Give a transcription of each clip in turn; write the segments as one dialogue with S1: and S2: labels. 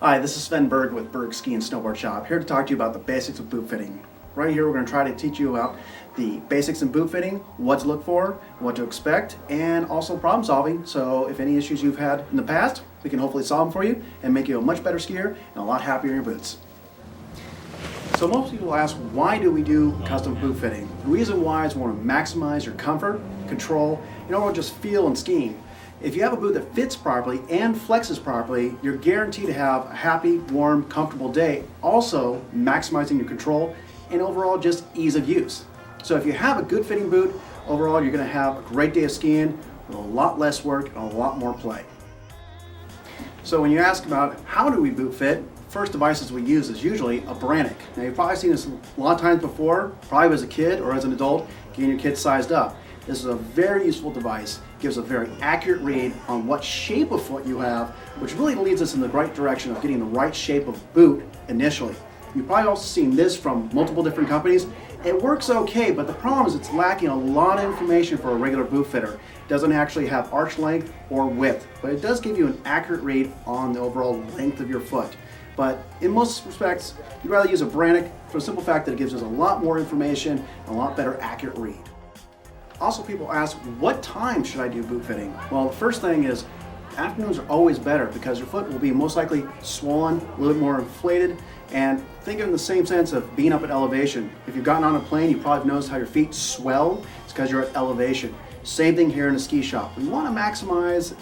S1: Hi, this is Svein Berg with Bergs Ski and Snowboard Shop, here to talk to you about the basics of boot fitting. Right here we're going to try to teach you about the basics in boot fitting, what to look for, what to expect, and also problem solving. So if any issues you've had in the past, we can hopefully solve them for you and make you a much better skier and a lot happier in your boots. So most people ask, why do we do custom boot fitting? The reason why is we want to maximize your comfort, control, and overall just feel and skiing. If you have a boot that fits properly and flexes properly, you're guaranteed to have a happy, warm, comfortable day, also maximizing your control and overall just ease of use. So if you have a good fitting boot, overall you're going to have a great day of skiing with a lot less work and a lot more play. So when you ask about how do we boot fit, first devices we use is usually a Brannick. Now you've probably seen this a lot of times before, probably as a kid or as an adult, getting your kids sized up. This is a very useful device, gives a very accurate read on what shape of foot you have, which really leads us in the right direction of getting the right shape of boot initially. You've probably also seen this from multiple different companies. It works okay, but the problem is it's lacking a lot of information for a regular boot fitter. It doesn't actually have arch length or width, but it does give you an accurate read on the overall length of your foot. But in most respects, you'd rather use a Brannick for the simple fact that it gives us a lot more information and a lot better accurate read. Also, people ask, what time should I do boot fitting? Well, the first thing is, afternoons are always better because your foot will be most likely swollen, a little bit more inflated, and think of it in the same sense of being up at elevation. If you've gotten on a plane, you probably noticed how your feet swell. It's because you're at elevation. Same thing here in a ski shop. We want to maximize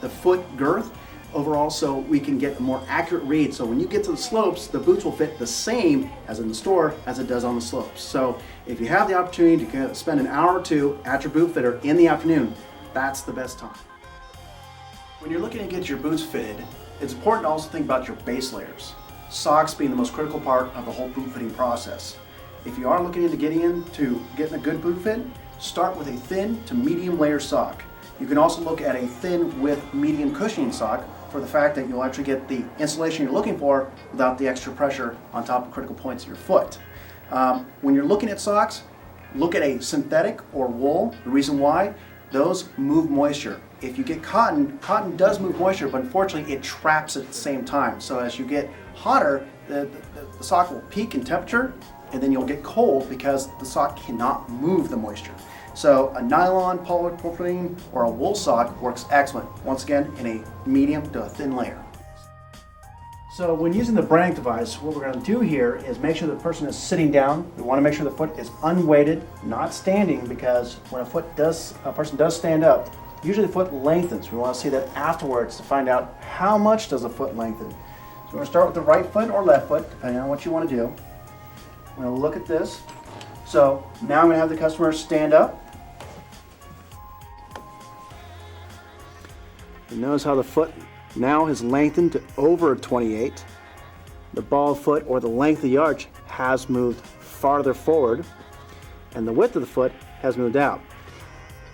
S1: the foot girth overall so we can get a more accurate read. So when you get to the slopes, the boots will fit the same as in the store as it does on the slopes. So if you have the opportunity to spend an hour or two at your boot fitter in the afternoon, that's the best time. When you're looking to get your boots fitted, it's important to also think about your base layers. Socks being the most critical part of the whole boot fitting process. If you are looking into getting a good boot fit, start with a thin to medium layer sock. You can also look at a thin with medium cushioning sock for the fact that you'll actually get the insulation you're looking for without the extra pressure on top of critical points of your foot. When you're looking at socks, look at a synthetic or wool. The reason why, those move moisture. If you get cotton, cotton does move moisture, but unfortunately it traps it at the same time. So as you get hotter, the sock will peak in temperature and then you'll get cold because the sock cannot move the moisture. So a nylon, polypropylene, or a wool sock works excellent, once again, in a medium to a thin layer. So when using the Brannick device, what we're going to do here is make sure the person is sitting down. We want to make sure the foot is unweighted, not standing, because when a person does stand up, usually the foot lengthens. We want to see that afterwards to find out how much does the foot lengthen. So we're going to start with the right foot or left foot, depending on what you want to do. I'm going to look at this. So now I'm going to have the customer stand up. And notice how the foot now has lengthened to over 28. The ball foot, or the length of the arch, has moved farther forward, and the width of the foot has moved out.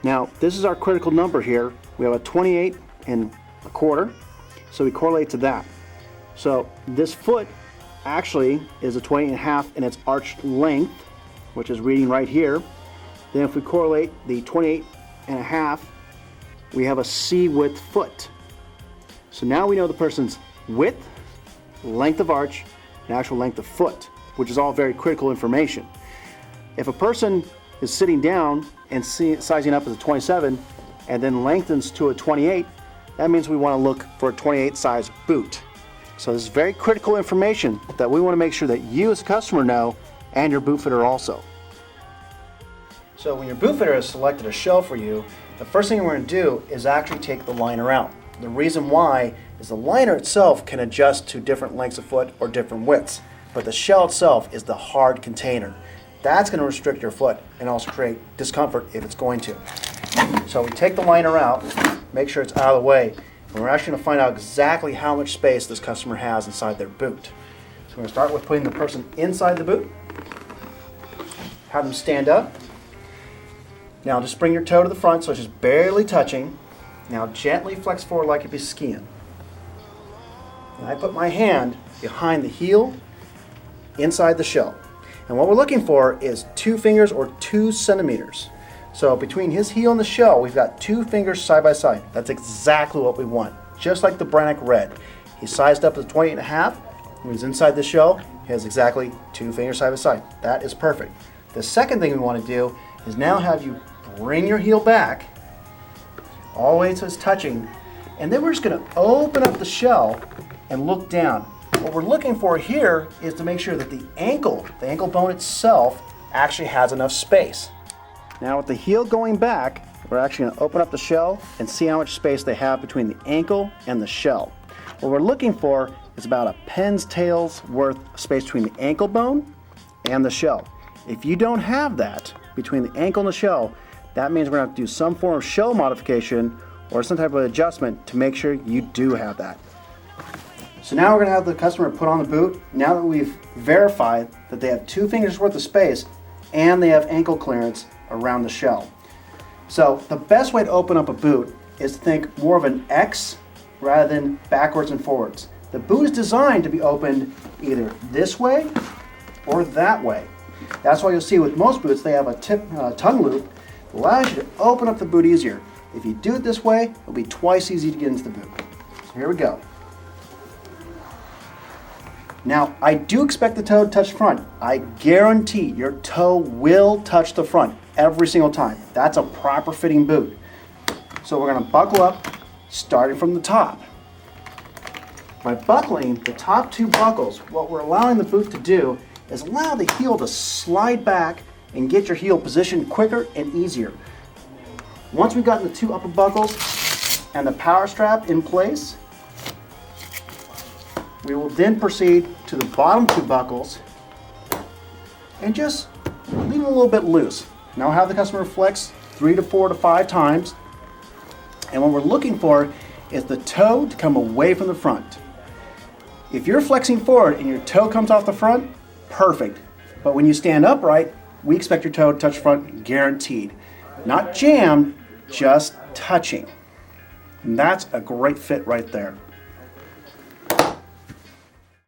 S1: Now, this is our critical number here. We have a 28 and a quarter, so we correlate to that. So this foot actually is a 28 and a half in its arch length, which is reading right here. Then if we correlate the 28 and a half, we have a C width foot. So now we know the person's width, length of arch, and actual length of foot, which is all very critical information. If a person is sitting down and sizing up as a 27 and then lengthens to a 28, that means we want to look for a 28 size boot. So this is very critical information that we want to make sure that you as a customer know, and your boot fitter also. So when your boot fitter has selected a shell for you, the first thing we're going to do is actually take the liner out. The reason why is the liner itself can adjust to different lengths of foot or different widths, but the shell itself is the hard container. That's going to restrict your foot and also create discomfort if it's going to. So we take the liner out, make sure it's out of the way, and we're actually going to find out exactly how much space this customer has inside their boot. So we're going to start with putting the person inside the boot, have them stand up. Now just bring your toe to the front so it's just barely touching. Now gently flex forward like you'd be skiing. And I put my hand behind the heel inside the shell. And what we're looking for is 2 fingers or 2 centimeters. So between his heel and the shell, we've got 2 fingers side by side. That's exactly what we want, just like the Brannick Red. He's sized up to 28.5. When he's inside the shell, he has exactly 2 fingers side by side. That is perfect. The second thing we want to do is now have you bring your heel back all the way to it's touching, and then we're just going to open up the shell and look down. What we're looking for here is to make sure that the ankle bone itself actually has enough space. Now with the heel going back, we're actually going to open up the shell and see how much space they have between the ankle and the shell. What we're looking for is about a pen's tail's worth of space between the ankle bone and the shell. If you don't have that between the ankle and the shell, that means we're going to have to do some form of shell modification or some type of adjustment to make sure you do have that. So now we're going to have the customer put on the boot. Now that we've verified that they have 2 fingers worth of space and they have ankle clearance around the shell. So the best way to open up a boot is to think more of an X rather than backwards and forwards. The boot is designed to be opened either this way or that way. That's why you'll see with most boots they have a tongue loop that allows you to open up the boot easier. If you do it this way, it'll be twice easy to get into the boot. So here we go. Now, I do expect the toe to touch front. I guarantee your toe will touch the front every single time. That's a proper fitting boot. So we're going to buckle up starting from the top. By buckling the top 2 buckles, what we're allowing the boot to do is allow the heel to slide back and get your heel positioned quicker and easier. Once we've gotten the 2 upper buckles and the power strap in place, we will then proceed to the bottom 2 buckles and just leave them a little bit loose. Now have the customer flex 3 to 4 to 5 times. And what we're looking for is the toe to come away from the front. If you're flexing forward and your toe comes off the front, perfect. But when you stand upright, we expect your toe to touch front guaranteed. Not jammed, just touching. And that's a great fit right there.